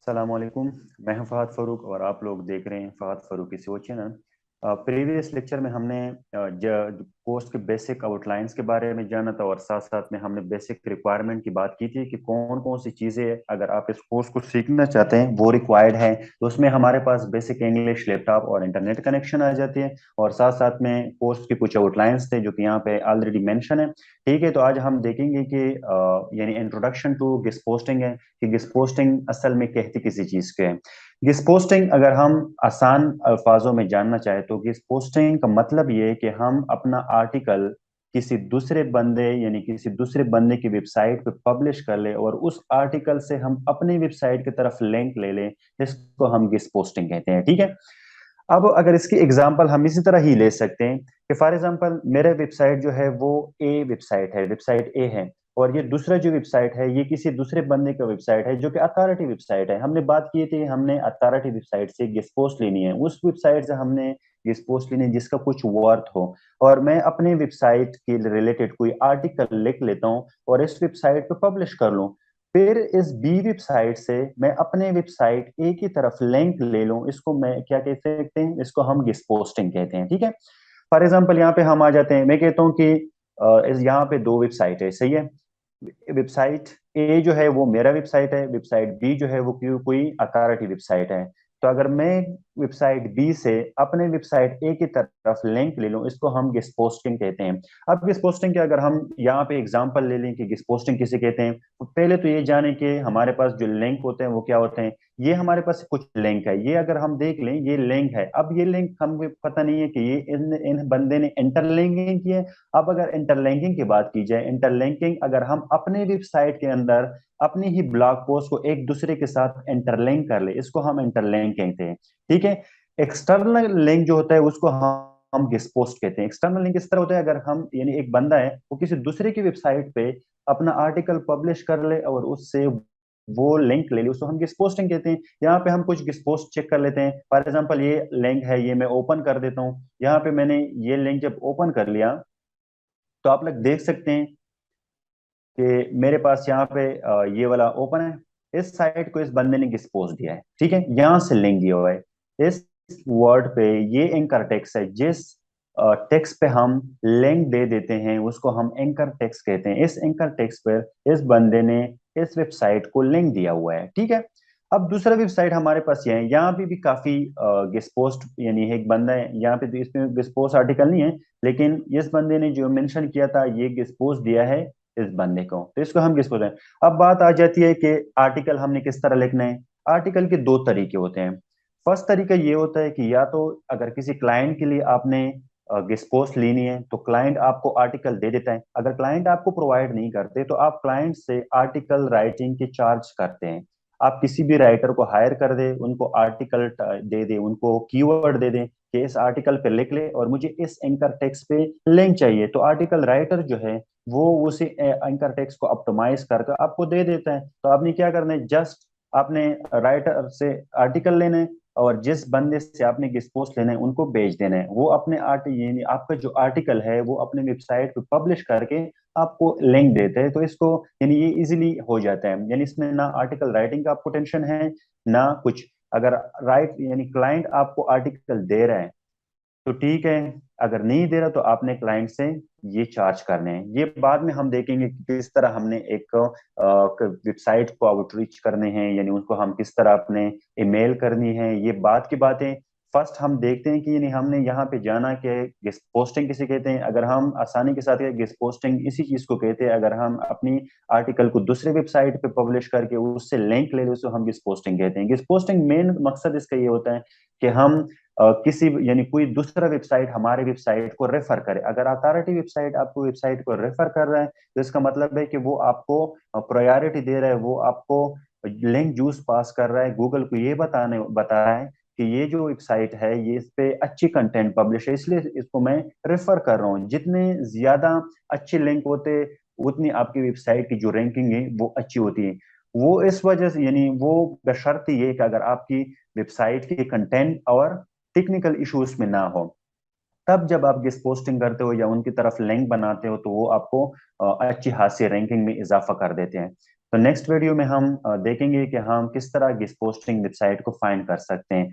सलामकुम। मैं हूं फ़हद फ़ारूक और आप लोग देख रहे हैं फ़हद फ़ारूक की SEO चैनल। प्रीवियस लेक्चर में हमने कोर्स के बेसिक आउटलाइंस के बारे में जाना था और साथ साथ में हमने बेसिक रिक्वायरमेंट की बात की थी कि कौन कौन सी चीज़ें अगर आप इस कोर्स को सीखना चाहते हैं वो रिक्वायर्ड है। तो उसमें हमारे पास बेसिक इंग्लिश, लैपटॉप और इंटरनेट कनेक्शन आ जाती है और साथ साथ में कोर्स के कुछ आउटलाइंस थे जो कि यहाँ पे ऑलरेडी मेंशन है। ठीक है, तो आज हम देखेंगे कि यानी इंट्रोडक्शन टू गिस पोस्टिंग है कि गिस पोस्टिंग असल में कहती किसी चीज के है। गिस पोस्टिंग अगर हम आसान अल्फाजों में जानना चाहे तो गिस पोस्टिंग का मतलब ये है कि हम अपना आर्टिकल किसी दूसरे बंदे यानी किसी दूसरे बंदे की वेबसाइट पे पब्लिश कर ले और उस आर्टिकल से हम अपनी वेबसाइट की तरफ लिंक ले लें। इसको हम गिस पोस्टिंग कहते हैं। ठीक है, अब अगर इसकी एग्जांपल हम इसी तरह ही ले सकते हैं कि फॉर एग्जांपल मेरा वेबसाइट जो है वो ए वेबसाइट है, वेबसाइट ए है, और ये दूसरा जो वेबसाइट है ये किसी दूसरे बंदे का वेबसाइट है जो कि अथॉरिटी वेबसाइट है। हमने बात की थी हमने अथॉरिटी वेबसाइट से गेस्ट पोस्ट लेनी है, उस वेबसाइट से हमने गेस्ट पोस्ट लेनी है जिसका कुछ वर्थ हो, और मैं अपने वेबसाइट के रिलेटेड कोई आर्टिकल लिख लेता हूँ और इस वेबसाइट पे पब्लिश कर लूँ। फिर इस बी वेबसाइट से मैं अपने वेबसाइट ए की तरफ लिंक ले लूं, इसको मैं क्या कह सकते हैं, इसको हम गिस पोस्टिंग कहते हैं। ठीक है, फॉर एग्जांपल यहाँ पे हम आ जाते हैं, मैं कहता हूँ कि यहाँ पे दो वेबसाइट है, सही है। वेबसाइट ए जो है वो मेरा वेबसाइट है, वेबसाइट बी जो है वो कोई अथॉरिटी वेबसाइट है। तो अगर मैं वेबसाइट बी से अपने वेबसाइट ए की तरफ लिंक ले लूं, इसको हम गेस्ट पोस्टिंग कहते हैं। अब गेस्ट पोस्टिंग के अगर हम यहाँ पे एग्जांपल ले लें कि गेस्ट पोस्टिंग किसे कहते हैं, तो पहले तो ये जाने कि हमारे पास जो लिंक होते हैं वो क्या होते हैं। ये हमारे पास कुछ लिंक है, ये अगर हम देख लें ये लिंक है। अब ये लिंक हमें पता नहीं है कि ये इन इन बंदे ने इंटरलिंकिंग की है। अब अगर इंटरलिंकिंग की बात की जाए, इंटरलिंकिंग अगर हम अपने वेबसाइट के अंदर अपनी ही ब्लॉग पोस्ट को एक दूसरे के साथ इंटरलिंक कर ले, इसको हम इंटरलिंक कहते हैं। ठीक है, एक्सटर्नल लिंक जो होता है उसको हम गेस्ट पोस्ट कहते हैं। एक्सटर्नल लिंक इस तरह होता है अगर हम यानी एक बंदा है वो किसी दूसरे की वेबसाइट पे अपना आर्टिकल पब्लिश कर ले और उससे वो लिंक ले ली, उसको हम गेस्ट पोस्टिंग कहते हैं। यहाँ पे हम कुछ गेस्ट पोस्ट चेक कर लेते हैं। फॉर एग्जांपल ये लिंक है, ये मैं ओपन कर देता हूँ। यहाँ पे मैंने ये लिंक जब ओपन कर लिया तो आप लोग देख सकते हैं कि मेरे पास यहाँ पे ये वाला ओपन है। इस साइट को इस बंदे ने एक्सपोज दिया है, ठीक है, यहाँ से लिंक दिया हुआ है। इस वर्ड पे ये एंकर टेक्स्ट है, जिस टेक्स्ट पे हम लिंक दे देते हैं उसको हम एंकर टेक्स्ट कहते हैं। इस एंकर टेक्स्ट पर इस बंदे ने इस वेबसाइट को लिंक दिया हुआ है। ठीक है, अब दूसरा वेबसाइट हमारे पास ये है, यहाँ पे भी काफी गेस्ट पोस्ट यानी एक बंदा है, यहाँ पे तो इसमें गेस्ट पोस्ट आर्टिकल नहीं है, लेकिन इस बंदे ने जो मेंशन किया था ये गेस्ट पोस्ट दिया है इस बंदे को, तो इसको हम गेस्ट पोस्ट हैं। अब बात आ जाती है कि आर्टिकल हमने किस तरह लिखना है। आर्टिकल के दो तरीके होते हैं। फर्स्ट तरीका ये होता है कि या तो अगर किसी क्लाइंट के लिए आपने गेस्ट पोस्ट लेनी है तो क्लाइंट आपको आर्टिकल दे देता है। अगर क्लाइंट आपको प्रोवाइड नहीं करते तो आप क्लाइंट से आर्टिकल राइटिंग के चार्ज करते हैं। आप किसी भी राइटर को हायर कर दे, उनको आर्टिकल दे दे, उनको कीवर्ड दे दें कि इस आर्टिकल पे लिख ले और मुझे इस एंकर टेक्स्ट पे लिंक चाहिए, तो आर्टिकल राइटर जो है वो उसी एंकर टेक्स्ट को ऑप्टिमाइज करके आपको दे देता है। तो आपने क्या करना है, जस्ट आपने राइटर से आर्टिकल लेना है और जिस बंदे से आपने गेस्ट पोस्ट लेना है उनको भेज देना है। वो अपने यानी आपका जो आर्टिकल है वो अपने वेबसाइट पे पब्लिश करके आपको लिंक देते हैं। तो इसको यानी ये इजीली हो जाता है, यानी इसमें ना आर्टिकल राइटिंग का आपको टेंशन है ना कुछ। अगर राइट यानी क्लाइंट आपको आर्टिकल दे रहा है तो ठीक है, अगर नहीं दे रहा तो आपने क्लाइंट से ये चार्ज करने हैं। ये बाद में हम देखेंगे कि किस तरह हमने एक वेबसाइट को आउटरीच करने हैं, यानी उनको हम किस तरह अपने ईमेल करनी है, ये बात की बातें। फर्स्ट हम देखते हैं कि यानी हमने यहाँ पे जाना कि गेस्ट पोस्टिंग किसे कहते हैं। अगर हम आसानी के साथ गेस्ट पोस्टिंग इसी चीज को कहते हैं, अगर हम अपनी आर्टिकल को दूसरे वेबसाइट पे पब्लिश करके उससे लिंक ले लें उसको हम गेस्ट पोस्टिंग कहते हैं। गेस्ट पोस्टिंग मेन मकसद इसका ये होता है कि हम किसी यानी कोई दूसरा वेबसाइट हमारे वेबसाइट को रेफर करे। अगर अथॉरिटी वेबसाइट आपको वेबसाइट को रेफर कर रहा है तो इसका मतलब है कि वो आपको प्रायोरिटी दे रहा है, वो आपको लिंक जूस पास कर रहा है, गूगल को ये बता रहा है कि ये जो वेबसाइट है ये इस पे अच्छी कंटेंट पब्लिश है, इसलिए इसको मैं रेफर कर रहा हूँ। जितने ज्यादा अच्छे लिंक होते उतनी आपकी वेबसाइट की जो रैंकिंग है वो अच्छी होती है। वो इस वजह से यानी वो बशर्ते ये कि अगर आपकी वेबसाइट के कंटेंट और टेक्निकल इश्यूज में ना हो, तब जब आप गेस्ट पोस्टिंग करते हो या उनकी तरफ लिंक बनाते हो तो वो आपको अच्छी खासी रैंकिंग में इजाफा कर देते हैं। तो नेक्स्ट वीडियो में हम देखेंगे कि हम किस तरह की पोस्टिंग वेबसाइट को फाइंड कर सकते हैं।